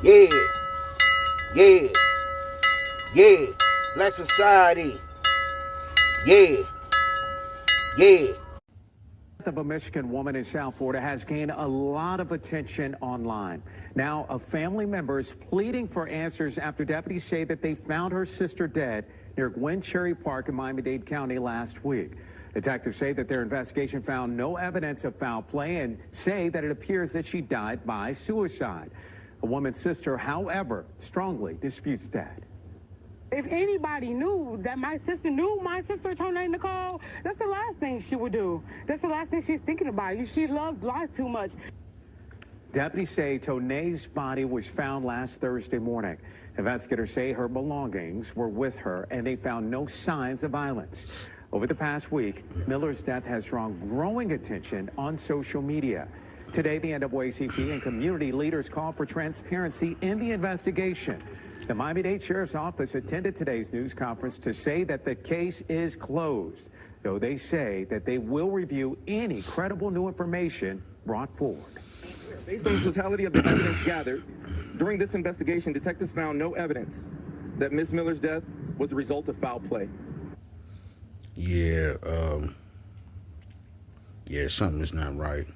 Yeah, yeah, yeah. Black society. Yeah, yeah. Of a Michigan woman in South Florida has gained a lot of attention online. Now, a family member is pleading for answers after deputies say that they found her sister dead near Gwen Cherry Park in Miami-Dade County last week. Detectives say that their investigation found no evidence of foul play and say that it appears that she died by suicide. A woman's sister, however, strongly disputes that. If anybody knew that my sister Tonea Nicole, that's the last thing she would do. That's the last thing she's thinking about. She loved life too much. Deputies say Tonea's body was found last Thursday morning. Investigators say her belongings were with her and they found no signs of violence. Over the past week, Miller's death has drawn growing attention on social media. Today, the NAACP and community leaders called for transparency in the investigation. The Miami-Dade Sheriff's Office attended today's news conference to say that the case is closed, though they say that they will review any credible new information brought forward. Based on the totality of the evidence gathered, during this investigation, detectives found no evidence that Ms. Miller's death was the result of foul play. Yeah, something is not right.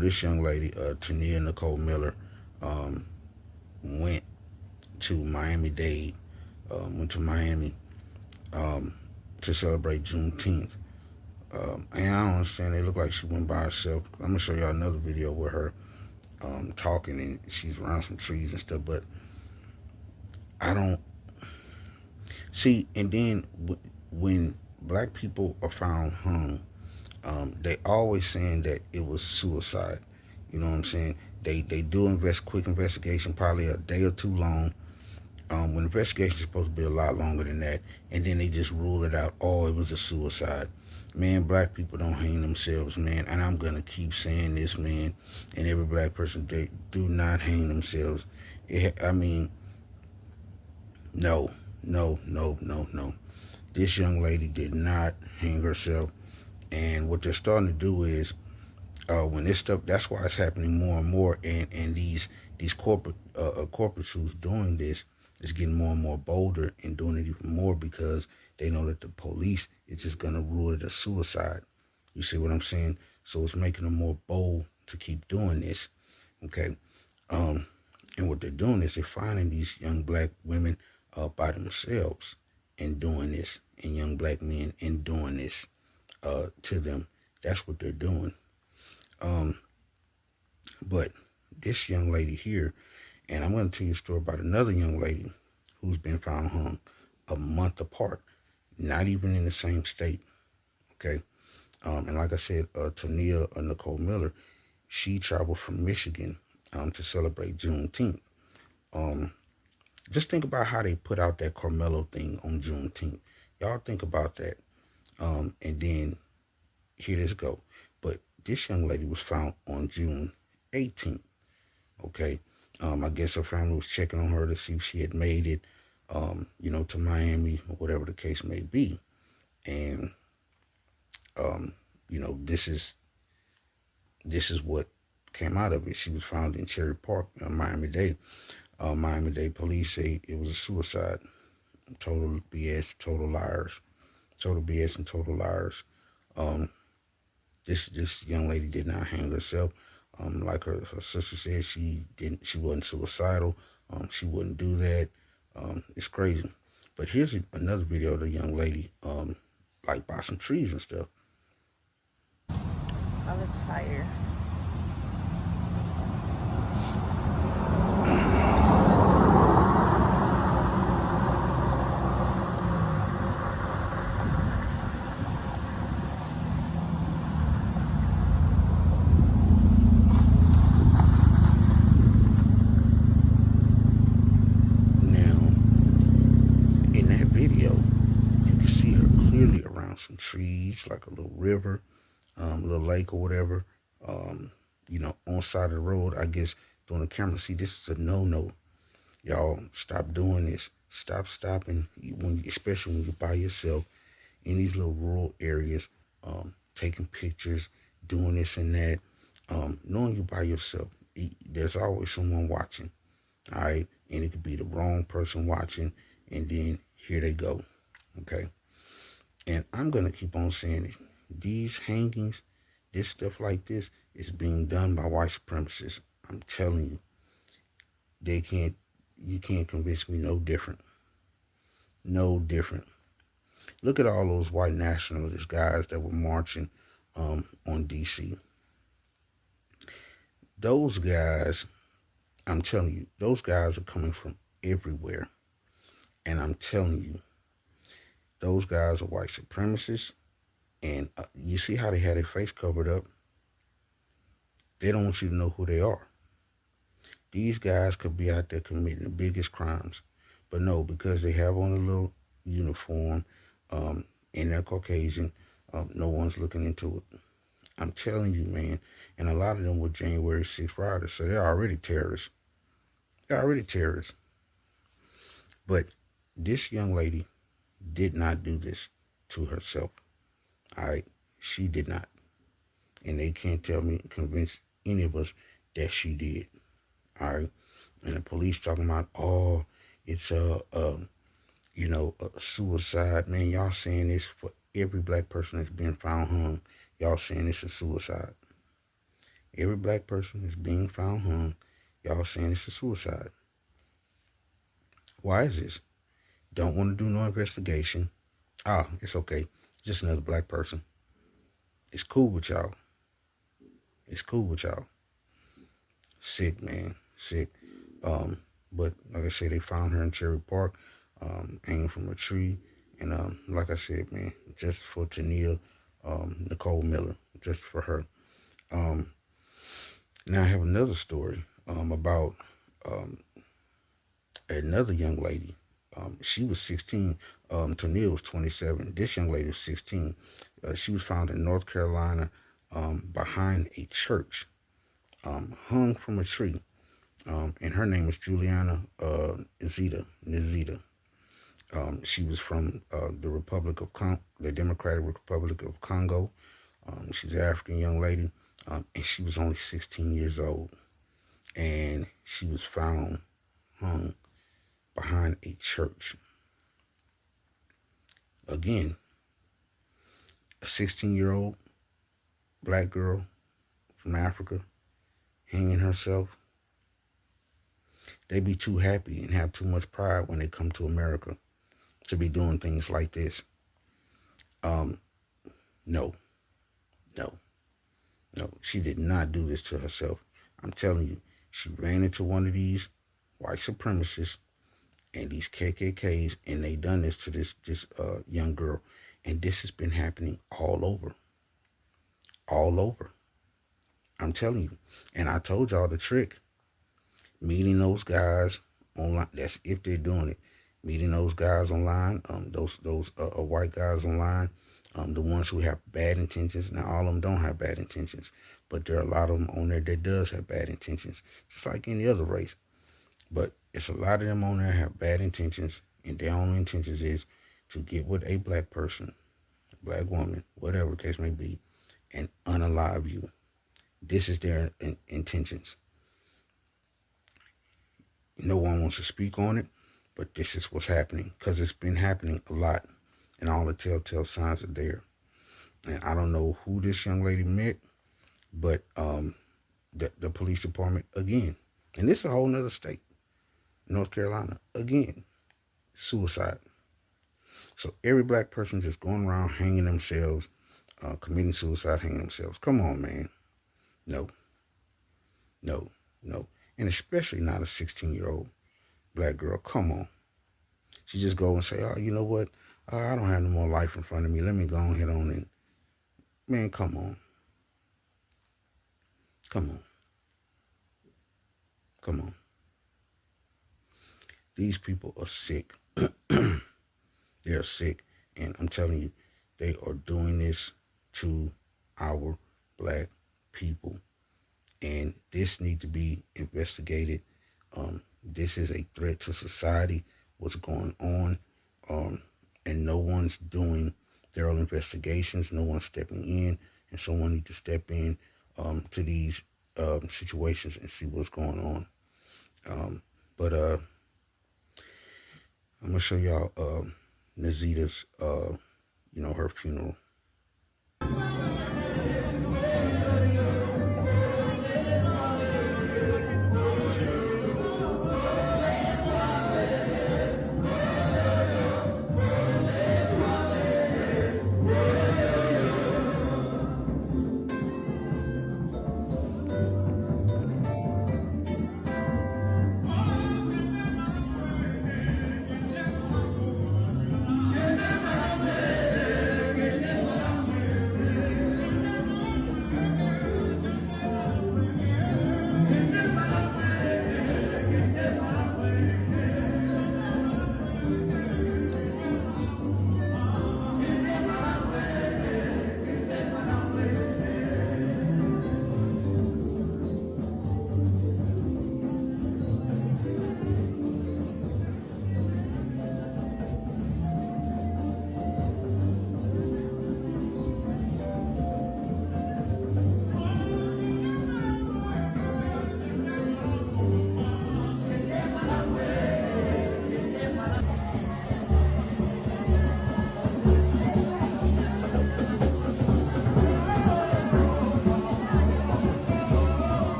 This young lady, Tonea Nicole Miller, went to Miami-Dade, went to Miami to celebrate Juneteenth. And I don't understand. It looked like she went by herself. I'm going to show y'all another video with her talking, and she's around some trees and stuff. But I don't see. And then when black people are found hung, they always saying that it was suicide. You know what I'm saying? They do quick investigation, probably a day or two long. When investigation is supposed to be a lot longer than that, and then they just rule it out. Oh, it was a suicide. Man, black people don't hang themselves, man. And I'm gonna keep saying this, man. And every black person, they do not hang themselves. No. This young lady did not hang herself. And what they're starting to do is, when this stuff, that's why it's happening more and more. And these corporates who's doing this is getting more and more bolder and doing it even more because they know that the police is just gonna rule it a suicide. You see what I'm saying? So it's making them more bold to keep doing this. Okay. And what they're doing is they're finding these young black women by themselves and doing this, and young black men and doing this to them. That's what they're doing. But this young lady here, and I'm going to tell you a story about another young lady who's been found hung a month apart, not even in the same state. Okay. And like I said, Tonea Nicole Miller, she traveled from Michigan to celebrate Juneteenth. Just think about how they put out that Carmelo thing on Juneteenth. Y'all think about that. And then here this go. But this young lady was found on June 18th. Okay. I guess her family was checking on her to see if she had made it, to Miami or whatever the case may be. And, this is what came out of it. She was found in Cherry Park, Miami-Dade. Miami-Dade police say it was a suicide. Total BS, total liars. Total BS and total liars. This young lady did not hang herself. Like her sister said, she wasn't suicidal. She wouldn't do that. It's crazy. But here's another video of the young lady, like by some trees and stuff. I look fire. Some trees, like a little river, a little lake or whatever, on side of the road. I guess doing the camera. See, this is a no-no. Y'all stop doing this. Stop stopping, especially when you're by yourself in these little rural areas, taking pictures, doing this and that, knowing you're by yourself. there's always someone watching, all right? And it could be the wrong person watching, and then here they go, okay? And I'm going to keep on saying it. These hangings, this stuff like this is being done by white supremacists. I'm telling you, you can't convince me no different. No different. Look at all those white nationalist guys that were marching on DC. Those guys, I'm telling you, those guys are coming from everywhere. And I'm telling you, those guys are white supremacists. And you see how they had their face covered up? They don't want you to know who they are. These guys could be out there committing the biggest crimes. But no, because they have on a little uniform and they're Caucasian, no one's looking into it. I'm telling you, man. And a lot of them were January 6th riders, so they're already terrorists. They're already terrorists. But this young lady did not do this to herself. All right? She did not. And they can't convince any of us that she did. All right? And the police talking about, oh, it's a suicide. Man, y'all saying this for every black person that's been found hung. Y'all saying it's a suicide. Every black person that's being found hung, y'all saying it's a suicide. Why is this? Don't want to do no investigation. It's okay. Just another black person. It's cool with y'all. It's cool with y'all. Sick, man. Sick. But like I said, they found her in Cherry Park, hanging from a tree. And like I said, man, just for Tonea, Nicole Miller, just for her. Now I have another story about another young lady. She was 16. Tonea was 27. This young lady was 16. She was found in North Carolina behind a church, hung from a tree. And her name is Juliana Nzita. She was from the Democratic Republic of Congo. She's an African young lady, and she was only 16 years old. And she was found hung behind a church. Again, a 16-year-old black girl from Africa hanging herself. They be too happy and have too much pride when they come to America to be doing things like this. No. She did not do this to herself. I'm telling you, she ran into one of these white supremacists and these KKKs, and they done this to this young girl. And this has been happening all over. All over. I'm telling you. And I told y'all the trick. Meeting those guys online. That's if they're doing it. Meeting those guys online. Those white guys online. The ones who have bad intentions. Now, all of them don't have bad intentions, but there are a lot of them on there that does have bad intentions, just like any other race. But it's a lot of them on there have bad intentions, and their only intentions is to get with a black person, a black woman, whatever the case may be, and unalive you. This is their intentions. No one wants to speak on it, but this is what's happening, because it's been happening a lot, and all the telltale signs are there. And I don't know who this young lady met, but the police department, again, and this is a whole nother state, North Carolina, again, suicide. So every black person just going around hanging themselves, committing suicide, hanging themselves. Come on, man. No. And especially not a 16-year-old black girl. Come on. She just go and say, oh, you know what? I don't have no more life in front of me. Let me go ahead on and, man, come on. These people are sick. They're sick. And I'm telling you, they are doing this to our black people. And this needs to be investigated. This is a threat to society, what's going on. And no one's doing thorough investigations. No one's stepping in. And someone needs to step in to these situations and see what's going on. But I'm gonna show y'all Nzita's her funeral.